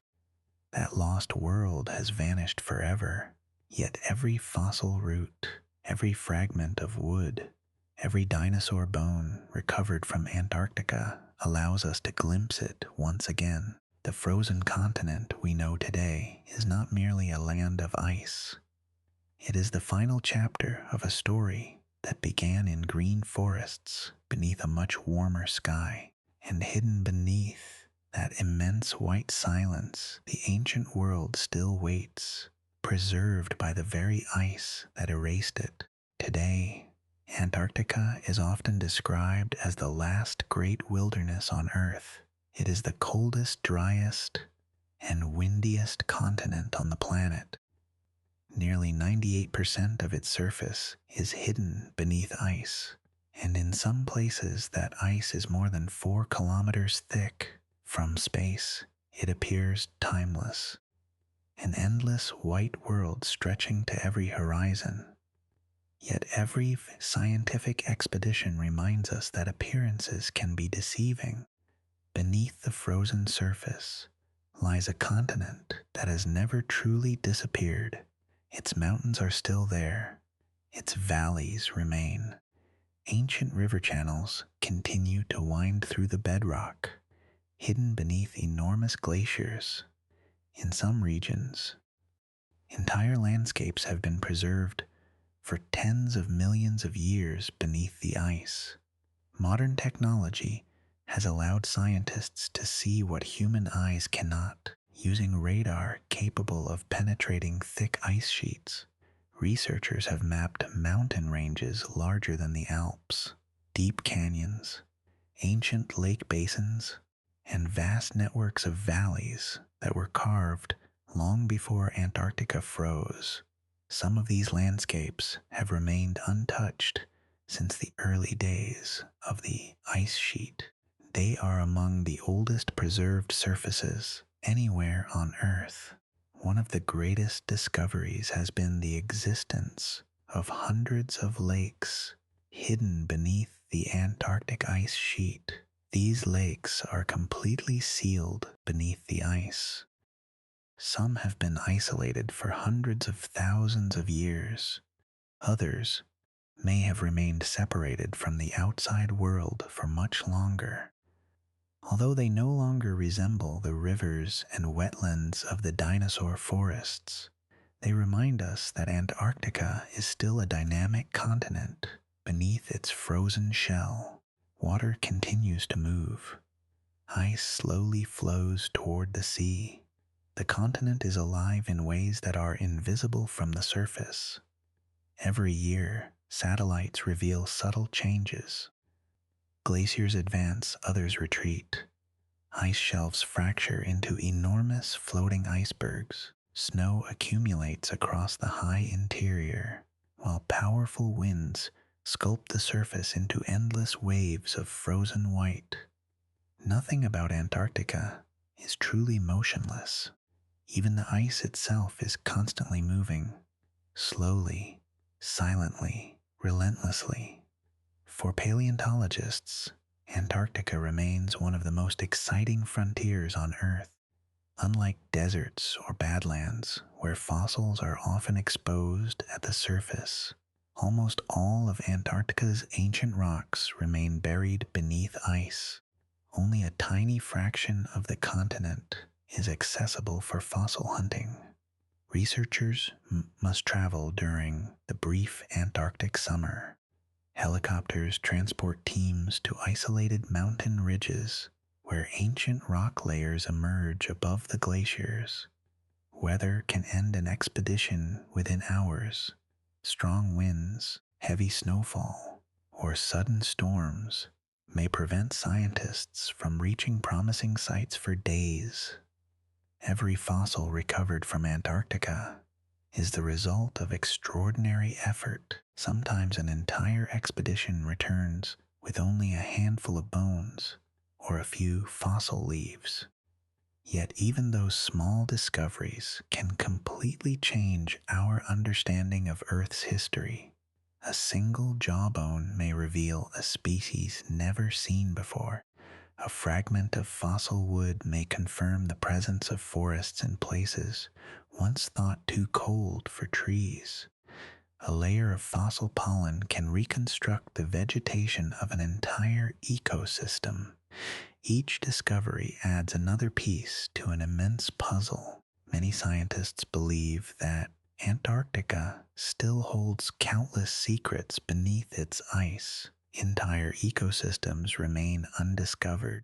That lost world has vanished forever, yet every fossil root, every fragment of wood, every dinosaur bone recovered from Antarctica allows us to glimpse it once again. The frozen continent we know today is not merely a land of ice. It is the final chapter of a story that began in green forests beneath a much warmer sky, and hidden beneath that immense white silence, the ancient world still waits, preserved by the very ice that erased it. Today, Antarctica is often described as the last great wilderness on Earth. It is the coldest, driest, and windiest continent on the planet. Nearly 98% of its surface is hidden beneath ice, and in some places that ice is more than 4 kilometers thick. From space, it appears timeless, an endless white world stretching to every horizon. Yet every scientific expedition reminds us that appearances can be deceiving. Beneath the frozen surface lies a continent that has never truly disappeared. Its mountains are still there. Its valleys remain. Ancient river channels continue to wind through the bedrock, hidden beneath enormous glaciers. In some regions, entire landscapes have been preserved for tens of millions of years beneath the ice. Modern technology has allowed scientists to see what human eyes cannot. Using radar capable of penetrating thick ice sheets, researchers have mapped mountain ranges larger than the Alps, deep canyons, ancient lake basins, and vast networks of valleys that were carved long before Antarctica froze. Some of these landscapes have remained untouched since the early days of the ice sheet. They are among the oldest preserved surfaces anywhere on Earth. One of the greatest discoveries has been the existence of hundreds of lakes hidden beneath the Antarctic ice sheet. These lakes are completely sealed beneath the ice. Some have been isolated for hundreds of thousands of years. Others may have remained separated from the outside world for much longer. Although they no longer resemble the rivers and wetlands of the dinosaur forests, they remind us that Antarctica is still a dynamic continent beneath its frozen shell. Water continues to move. Ice slowly flows toward the sea. The continent is alive in ways that are invisible from the surface. Every year, satellites reveal subtle changes. Glaciers advance, others retreat. Ice shelves fracture into enormous floating icebergs. Snow accumulates across the high interior, while powerful winds sculpt the surface into endless waves of frozen white. Nothing about Antarctica is truly motionless. Even the ice itself is constantly moving, slowly, silently, relentlessly. For paleontologists, Antarctica remains one of the most exciting frontiers on Earth. Unlike deserts or badlands, where fossils are often exposed at the surface, almost all of Antarctica's ancient rocks remain buried beneath ice. Only a tiny fraction of the continent is accessible for fossil hunting. Researchers must travel during the brief Antarctic summer. Helicopters transport teams to isolated mountain ridges where ancient rock layers emerge above the glaciers. Weather can end an expedition within hours. Strong winds, heavy snowfall, or sudden storms may prevent scientists from reaching promising sites for days. Every fossil recovered from Antarctica is the result of extraordinary effort. Sometimes an entire expedition returns with only a handful of bones or a few fossil leaves. Yet even those small discoveries can completely change our understanding of Earth's history. A single jawbone may reveal a species never seen before. A fragment of fossil wood may confirm the presence of forests in places once thought too cold for trees. A layer of fossil pollen can reconstruct the vegetation of an entire ecosystem. Each discovery adds another piece to an immense puzzle. Many scientists believe that Antarctica still holds countless secrets beneath its ice. Entire ecosystems remain undiscovered.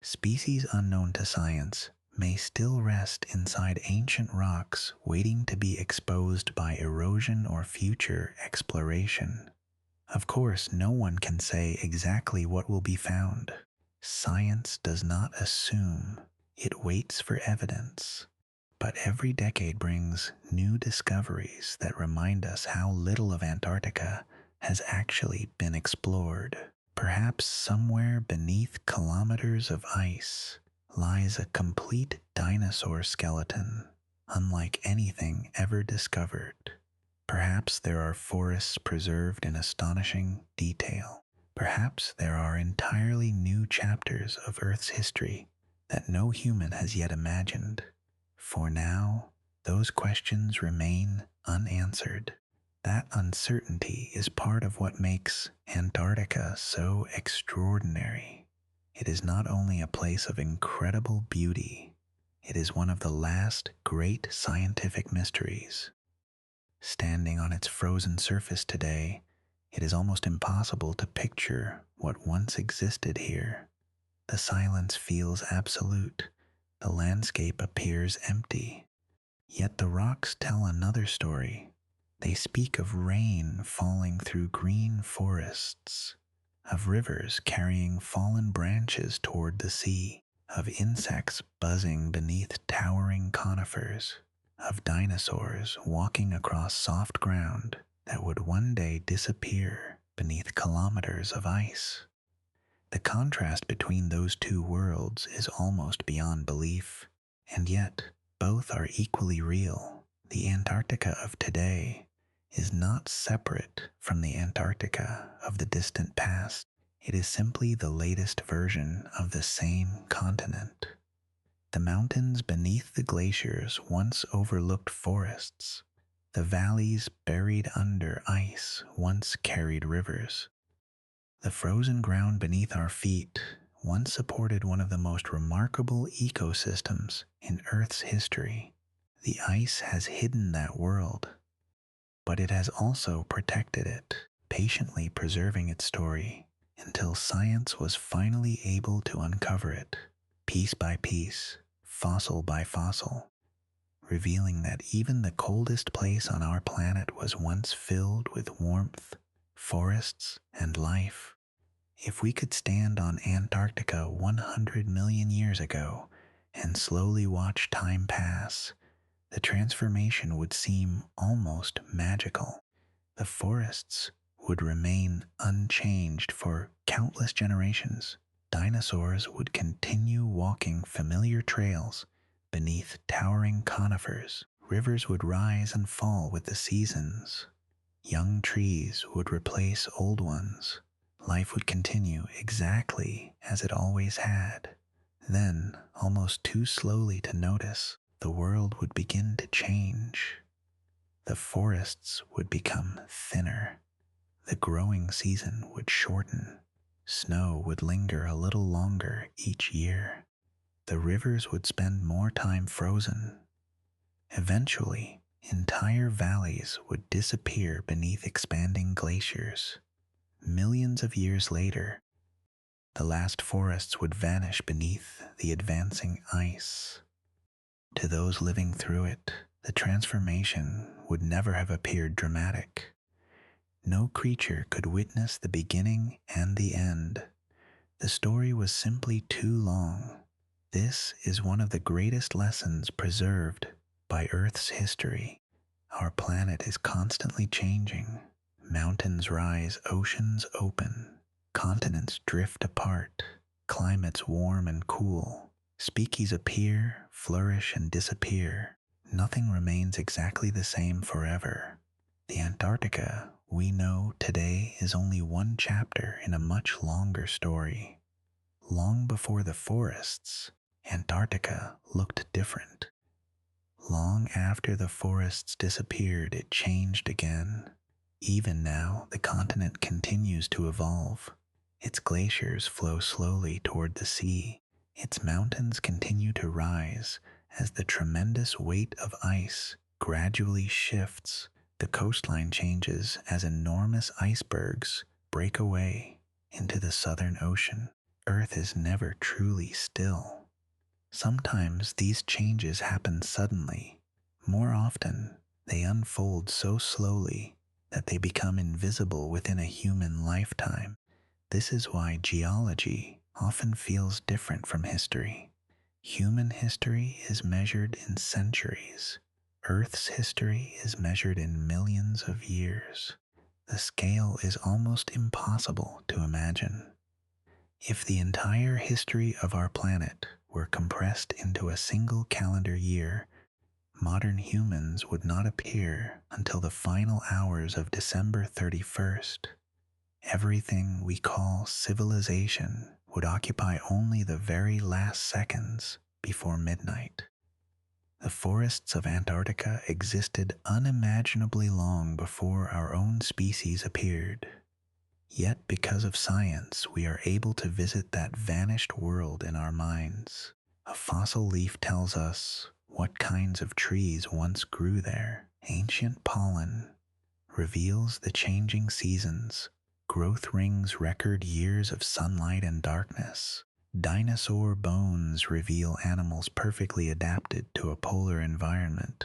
Species unknown to science may still rest inside ancient rocks waiting to be exposed by erosion or future exploration. Of course, no one can say exactly what will be found. Science does not assume, it waits for evidence. But every decade brings new discoveries that remind us how little of Antarctica has actually been explored. Perhaps somewhere beneath kilometers of ice lies a complete dinosaur skeleton, unlike anything ever discovered. Perhaps there are forests preserved in astonishing detail. Perhaps there are entirely new chapters of Earth's history that no human has yet imagined. For now, those questions remain unanswered. That uncertainty is part of what makes Antarctica so extraordinary. It is not only a place of incredible beauty, it is one of the last great scientific mysteries. Standing on its frozen surface today, it is almost impossible to picture what once existed here. The silence feels absolute. The landscape appears empty. Yet the rocks tell another story. They speak of rain falling through green forests, of rivers carrying fallen branches toward the sea, of insects buzzing beneath towering conifers, of dinosaurs walking across soft ground that would one day disappear beneath kilometers of ice. The contrast between those two worlds is almost beyond belief, and yet both are equally real. The Antarctica of today is not separate from the Antarctica of the distant past. It is simply the latest version of the same continent. The mountains beneath the glaciers once overlooked forests. The valleys buried under ice once carried rivers. The frozen ground beneath our feet once supported one of the most remarkable ecosystems in Earth's history. The ice has hidden that world, but it has also protected it, patiently preserving its story until science was finally able to uncover it, piece by piece, fossil by fossil, revealing that even the coldest place on our planet was once filled with warmth, forests, and life. If we could stand on Antarctica 100 million years ago and slowly watch time pass, the transformation would seem almost magical. The forests would remain unchanged for countless generations. Dinosaurs would continue walking familiar trails beneath towering conifers. Rivers would rise and fall with the seasons. Young trees would replace old ones. Life would continue exactly as it always had. Then, almost too slowly to notice, the world would begin to change. The forests would become thinner. The growing season would shorten. Snow would linger a little longer each year. The rivers would spend more time frozen. Eventually, entire valleys would disappear beneath expanding glaciers. Millions of years later, the last forests would vanish beneath the advancing ice. To those living through it, the transformation would never have appeared dramatic. No creature could witness the beginning and the end. The story was simply too long. This is one of the greatest lessons preserved by Earth's history. Our planet is constantly changing. Mountains rise, oceans open, continents drift apart, climates warm and cool, species appear, flourish, and disappear. Nothing remains exactly the same forever. The Antarctica we know today is only one chapter in a much longer story. Long before the forests, Antarctica looked different. Long after the forests disappeared, it changed again. Even now, the continent continues to evolve. Its glaciers flow slowly toward the sea. Its mountains continue to rise as the tremendous weight of ice gradually shifts. The coastline changes as enormous icebergs break away into the Southern Ocean. Earth is never truly still. Sometimes these changes happen suddenly. More often, they unfold so slowly that they become invisible within a human lifetime. This is why geology often feels different from history. Human history is measured in centuries. Earth's history is measured in millions of years. The scale is almost impossible to imagine. If the entire history of our planet were compressed into a single calendar year, modern humans would not appear until the final hours of December 31st. Everything we call civilization would occupy only the very last seconds before midnight. The forests of Antarctica existed unimaginably long before our own species appeared. Yet because of science, we are able to visit that vanished world in our minds. A fossil leaf tells us what kinds of trees once grew there. Ancient pollen reveals the changing seasons. Growth rings record years of sunlight and darkness. Dinosaur bones reveal animals perfectly adapted to a polar environment.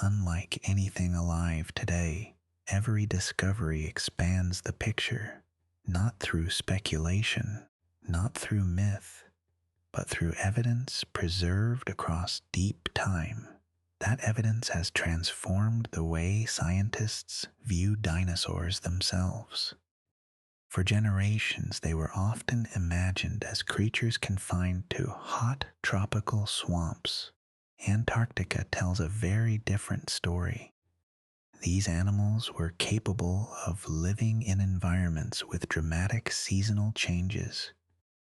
Unlike anything alive today, every discovery expands the picture, not through speculation, not through myth, but through evidence preserved across deep time. That evidence has transformed the way scientists view dinosaurs themselves. For generations, they were often imagined as creatures confined to hot tropical swamps. Antarctica tells a very different story. These animals were capable of living in environments with dramatic seasonal changes.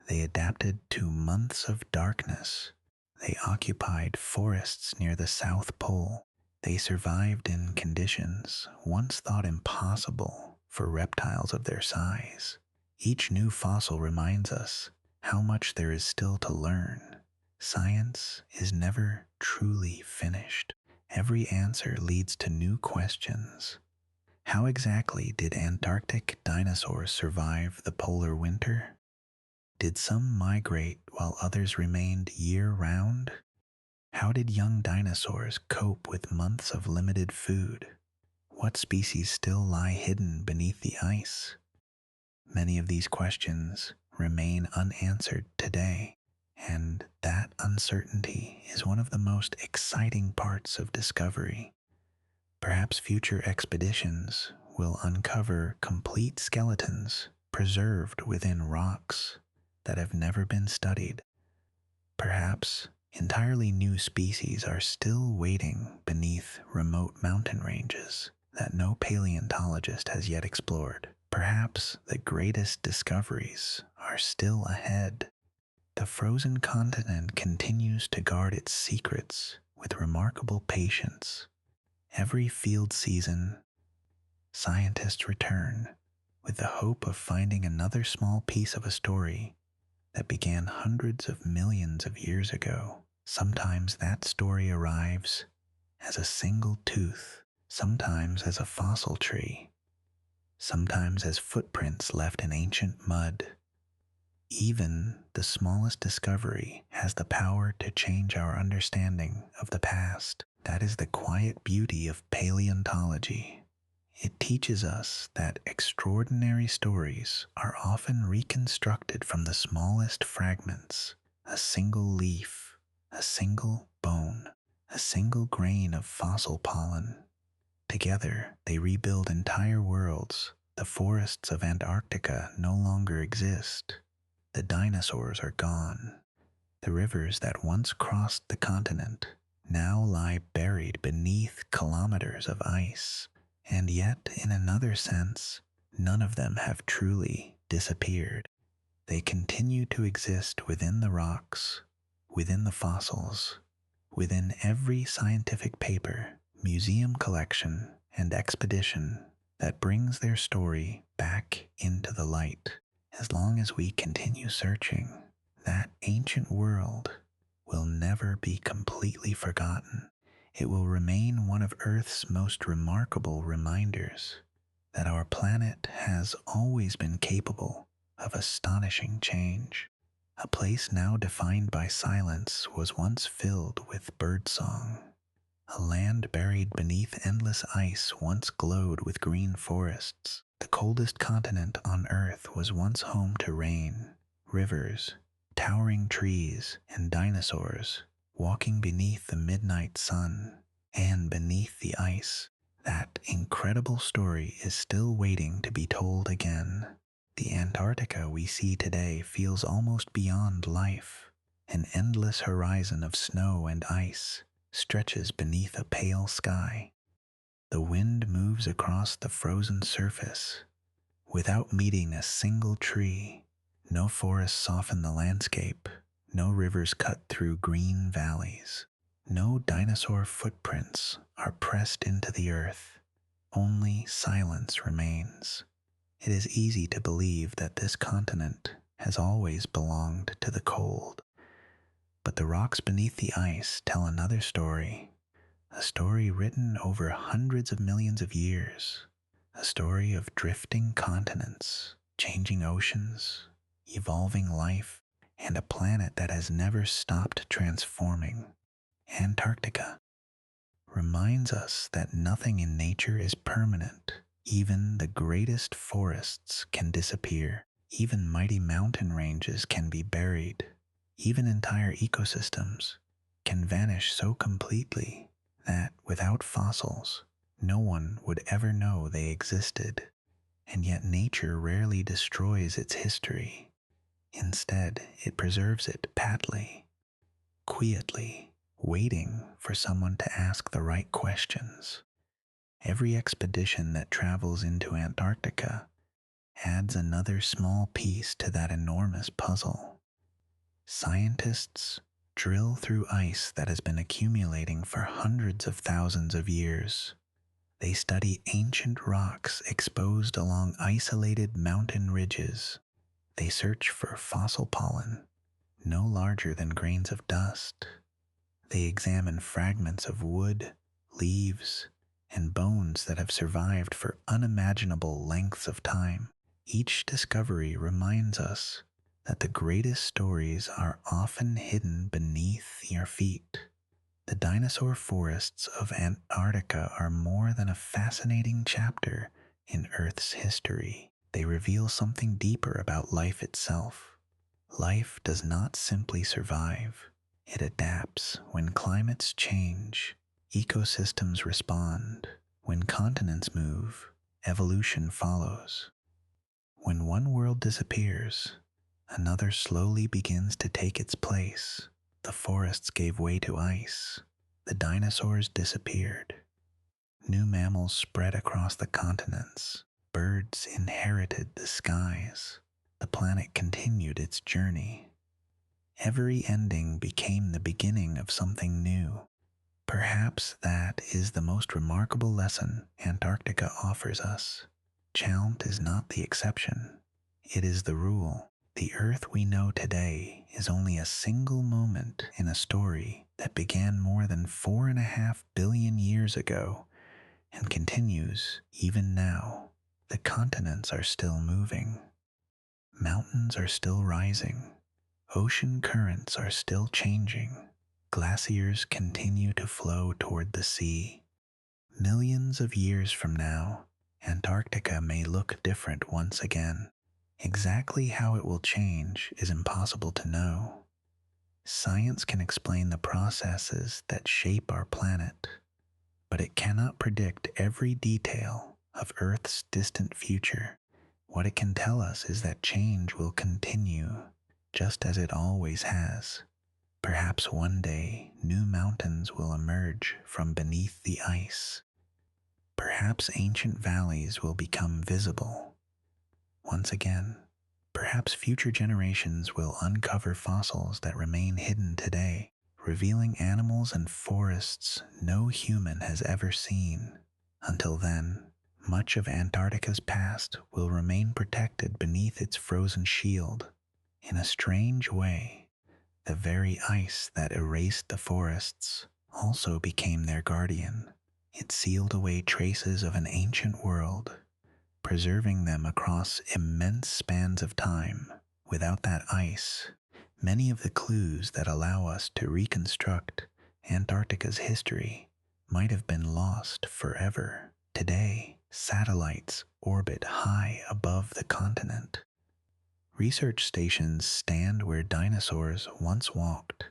They adapted to months of darkness. They occupied forests near the South Pole. They survived in conditions once thought impossible for reptiles of their size. Each new fossil reminds us how much there is still to learn. Science is never truly finished. Every answer leads to new questions. How exactly did Antarctic dinosaurs survive the polar winter? Did some migrate while others remained year-round? How did young dinosaurs cope with months of limited food? What species still lie hidden beneath the ice? Many of these questions remain unanswered today. And that uncertainty is one of the most exciting parts of discovery. Perhaps future expeditions will uncover complete skeletons preserved within rocks that have never been studied. Perhaps entirely new species are still waiting beneath remote mountain ranges that no paleontologist has yet explored. Perhaps the greatest discoveries are still ahead. The frozen continent continues to guard its secrets with remarkable patience. Every field season, scientists return with the hope of finding another small piece of a story that began hundreds of millions of years ago. Sometimes that story arrives as a single tooth, sometimes as a fossil tree, sometimes as footprints left in ancient mud. Even the smallest discovery has the power to change our understanding of the past. That is the quiet beauty of paleontology. It teaches us that extraordinary stories are often reconstructed from the smallest fragments, a single leaf, a single bone, a single grain of fossil pollen. Together, they rebuild entire worlds. The forests of Antarctica no longer exist. The dinosaurs are gone. The rivers that once crossed the continent now lie buried beneath kilometers of ice. And yet, in another sense, none of them have truly disappeared. They continue to exist within the rocks, within the fossils, within every scientific paper, museum collection, and expedition that brings their story back into the light. As long as we continue searching, that ancient world will never be completely forgotten. It will remain one of Earth's most remarkable reminders that our planet has always been capable of astonishing change. A place now defined by silence was once filled with birdsong. A land buried beneath endless ice once glowed with green forests. The coldest continent on Earth was once home to rain, rivers, towering trees, and dinosaurs walking beneath the midnight sun. And beneath the ice, that incredible story is still waiting to be told again. The Antarctica we see today feels almost beyond life. An endless horizon of snow and ice stretches beneath a pale sky. The wind moves across the frozen surface without meeting a single tree. No forests soften the landscape. No rivers cut through green valleys. No dinosaur footprints are pressed into the earth. Only silence remains. It is easy to believe that this continent has always belonged to the cold. But the rocks beneath the ice tell another story, a story written over hundreds of millions of years, a story of drifting continents, changing oceans, evolving life, and a planet that has never stopped transforming. Antarctica reminds us that nothing in nature is permanent. Even the greatest forests can disappear. Even mighty mountain ranges can be buried. Even entire ecosystems can vanish so completely that without fossils, no one would ever know they existed. And yet nature rarely destroys its history. Instead, it preserves it patly, quietly, waiting for someone to ask the right questions. Every expedition that travels into Antarctica adds another small piece to that enormous puzzle. Scientists drill through ice that has been accumulating for hundreds of thousands of years. They study ancient rocks exposed along isolated mountain ridges. They search for fossil pollen, no larger than grains of dust. They examine fragments of wood, leaves, and bones that have survived for unimaginable lengths of time. Each discovery reminds us that the greatest stories are often hidden beneath your feet. The dinosaur forests of Antarctica are more than a fascinating chapter in Earth's history. They reveal something deeper about life itself. Life does not simply survive. It adapts. When climates change, ecosystems respond. When continents move, evolution follows. When one world disappears, another slowly begins to take its place. The forests gave way to ice. The dinosaurs disappeared. New mammals spread across the continents. Birds inherited the skies. The planet continued its journey. Every ending became the beginning of something new. Perhaps that is the most remarkable lesson Antarctica offers us. Challenge is not the exception. It is the rule. The Earth we know today is only a single moment in a story that began more than 4.5 billion years ago and continues even now. The continents are still moving. Mountains are still rising. Ocean currents are still changing. Glaciers continue to flow toward the sea. Millions of years from now, Antarctica may look different once again. Exactly how it will change is impossible to know. Science can explain the processes that shape our planet, but it cannot predict every detail of Earth's distant future. What it can tell us is that change will continue, just as it always has. Perhaps one day new mountains will emerge from beneath the ice. Perhaps ancient valleys will become visible once again. Perhaps future generations will uncover fossils that remain hidden today, revealing animals and forests no human has ever seen. Until then, much of Antarctica's past will remain protected beneath its frozen shield. In a strange way, the very ice that erased the forests also became their guardian. It sealed away traces of an ancient world, preserving them across immense spans of time. Without that ice, many of the clues that allow us to reconstruct Antarctica's history might have been lost forever. Today, satellites orbit high above the continent. Research stations stand where dinosaurs once walked.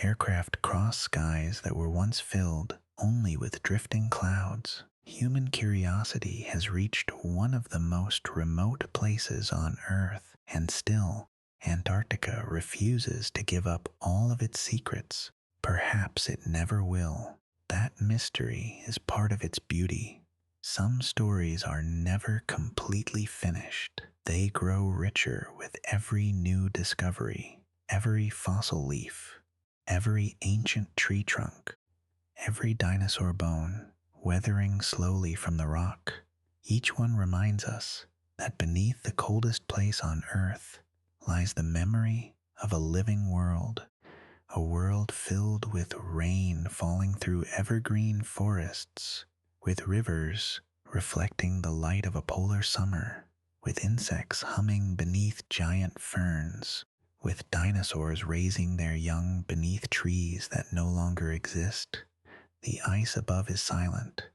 Aircraft cross skies that were once filled only with drifting clouds. Human curiosity has reached one of the most remote places on Earth, and still, Antarctica refuses to give up all of its secrets. Perhaps it never will. That mystery is part of its beauty. Some stories are never completely finished. They grow richer with every new discovery, every fossil leaf, every ancient tree trunk, every dinosaur bone weathering slowly from the rock. Each one reminds us that beneath the coldest place on Earth lies the memory of a living world, a world filled with rain falling through evergreen forests, with rivers reflecting the light of a polar summer, with insects humming beneath giant ferns, with dinosaurs raising their young beneath trees that no longer exist. The ice above is silent,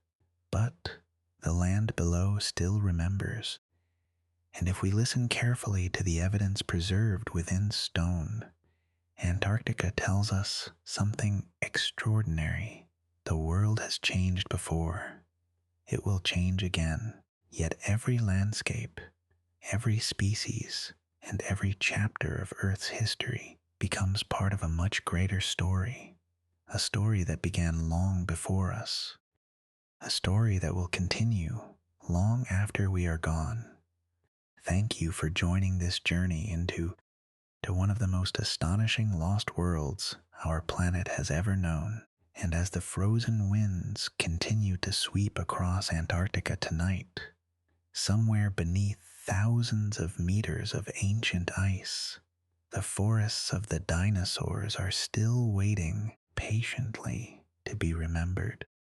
but the land below still remembers. And if we listen carefully to the evidence preserved within stone, Antarctica tells us something extraordinary. The world has changed before. It will change again. Yet every landscape, every species, and every chapter of Earth's history becomes part of a much greater story. A story that began long before us. A story that will continue long after we are gone. Thank you for joining this journey into one of the most astonishing lost worlds our planet has ever known. And as the frozen winds continue to sweep across Antarctica tonight, somewhere beneath thousands of meters of ancient ice, the forests of the dinosaurs are still waiting patiently to be remembered.